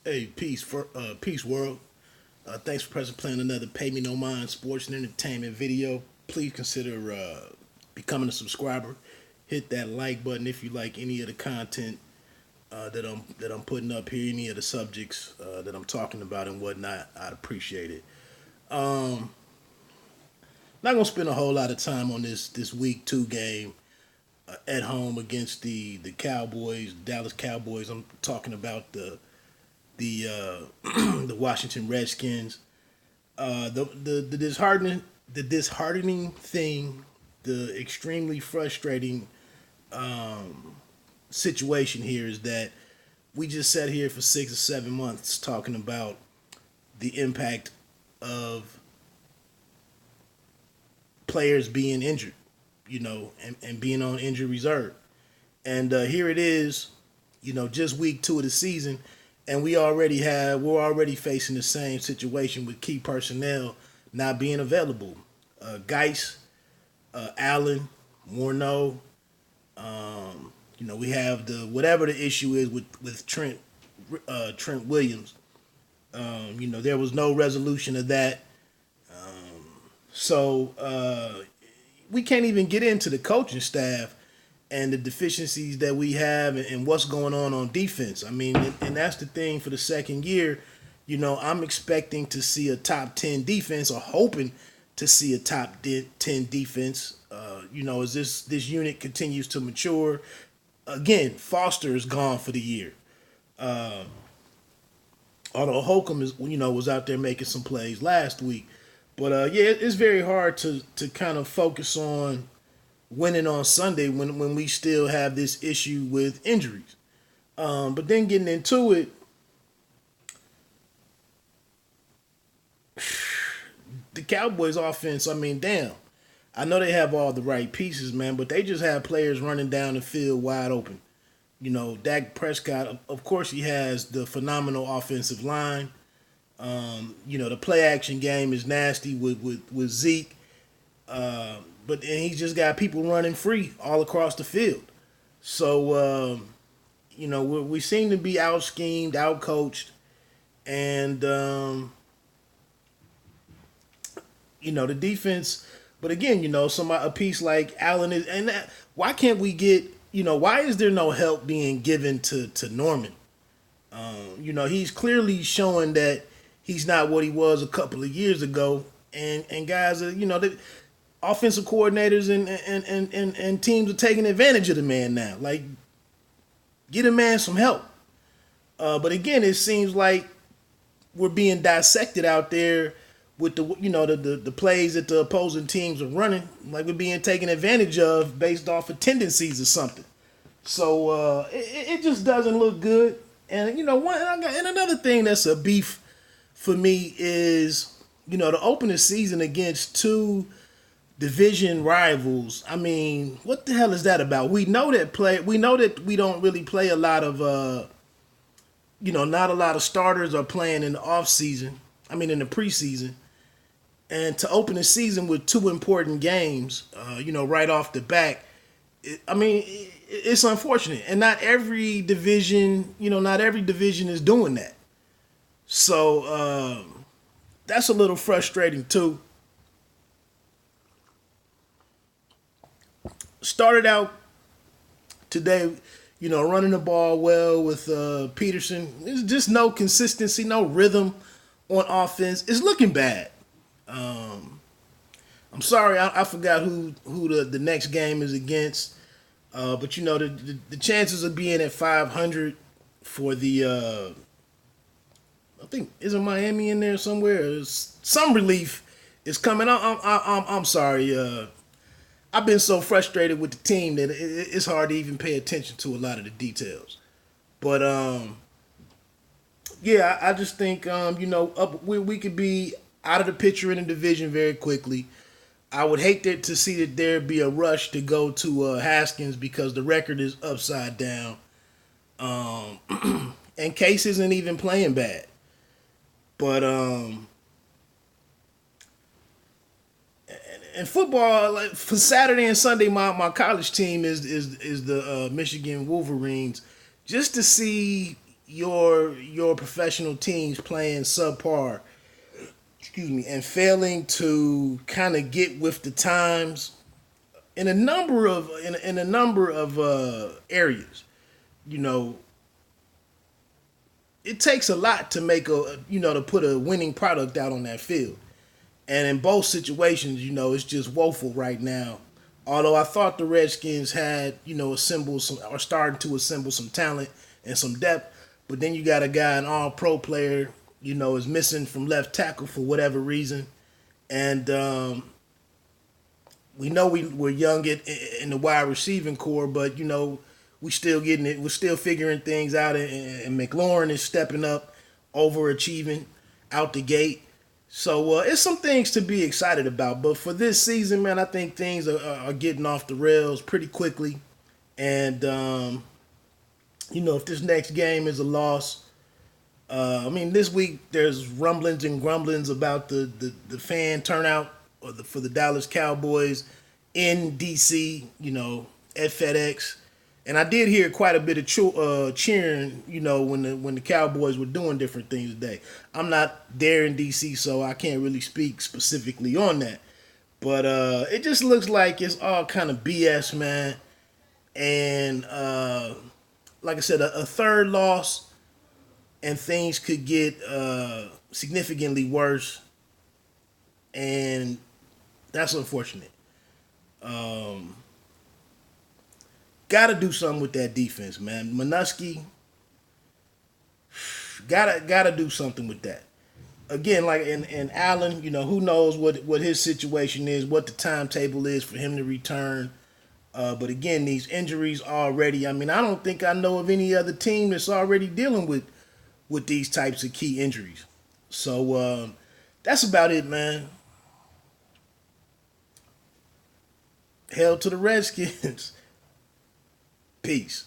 Hey, peace world. Thanks for pressing playing another Pay Me No Mind sports and entertainment video. Please consider becoming a subscriber. Hit that like button if you like any of the content that I'm putting up here, any of the subjects that I'm talking about and whatnot. I'd appreciate it. Um, Not gonna spend a whole lot of time on this week two game at home against the Cowboys, Dallas Cowboys. I'm talking about the Washington Redskins. The disheartening thing, the extremely frustrating situation here is that we just sat here for 6 or 7 months talking about the impact of players being injured, and being on injured reserve. And here it is, just week two of the season, and we're already facing the same situation with key personnel not being available. Geis, Allen, Morneau. We have the whatever the issue is with Trent Williams. There was no resolution of that. So we can't even get into the coaching staff and the deficiencies that we have and what's going on defense. I mean, and that's the thing for the second year. I'm expecting to see a top 10 defense or hoping to see a top 10 defense. As this unit continues to mature. Again, Foster is gone for the year. Although Holcomb was out there making some plays last week. But yeah, it's very hard to kind of focus on winning on Sunday when we still have this issue with injuries. But then getting into it, the Cowboys offense, I mean, damn. I know they have all the right pieces, man, but they just have players running down the field wide open. Dak Prescott, of course, he has the phenomenal offensive line. The play action game is nasty with Zeke. But and he's just got people running free all across the field. So, we seem to be out schemed, out coached, and the defense. But again, a piece like Allen is, and why can't we get, why is there no help being given to Norman? He's clearly showing that he's not what he was a couple of years ago, and guys are, the offensive coordinators and teams are taking advantage of the man now. Like, get a man some help. But again, it seems like we're being dissected out there with the plays that the opposing teams are running, like we're being taken advantage of based off of tendencies or something. So it just doesn't look good. And and another thing that's a beef for me is to open the season against two division rivals. I mean, what the hell is that about? We know that we don't really play a lot of not a lot of starters are playing in the off season. I mean, in the preseason. And to open the season with two important games, right off the bat, it's unfortunate. And not every division is doing that. So that's a little frustrating too. Started out today, running the ball well with Peterson. There's just no consistency, no rhythm on offense. It's looking bad. I'm sorry, I forgot who the next game is against. But the chances of being at 500 for the I think isn't Miami in there somewhere? Some relief is coming. I'm sorry. I've been so frustrated with the team that it's hard to even pay attention to a lot of the details. But yeah, I just think we could be out of the picture in the division very quickly. I would hate to see that there be a rush to go to Haskins because the record is upside down. And Case isn't even playing bad. But and football, like for Saturday and Sunday, my college team is the Michigan Wolverines. Just to see, your professional teams playing subpar, and failing to kind of get with the times in a number of areas. You know, it takes a lot to make to put a winning product out on that field. And in both situations, it's just woeful right now. Although I thought the Redskins had, assembled some or starting to assemble some talent and some depth, but then you got a guy, an all pro player, is missing from left tackle for whatever reason. And we know we're young in the wide receiving core, but we still getting it. We're still figuring things out, and McLaurin is stepping up, overachieving out the gate. So it's some things to be excited about. But for this season, man, I think things are getting off the rails pretty quickly. And if this next game is a loss, this week there's rumblings and grumblings about the fan turnout for the Dallas Cowboys in DC, at FedEx. And I did hear quite a bit of cheering, when the Cowboys were doing different things today. I'm not there in DC, so I can't really speak specifically on that. But it just looks like it's all kind of BS, man. And like I said, a third loss, and things could get significantly worse. And that's unfortunate. Got to do something with that defense, man. Minuski, gotta do something with that. Again, like in Allen, who knows what his situation is, what the timetable is for him to return. But again, these injuries already. I don't think I know of any other team that's already dealing with these types of key injuries. So that's about it, man. Hell to the Redskins. Peace.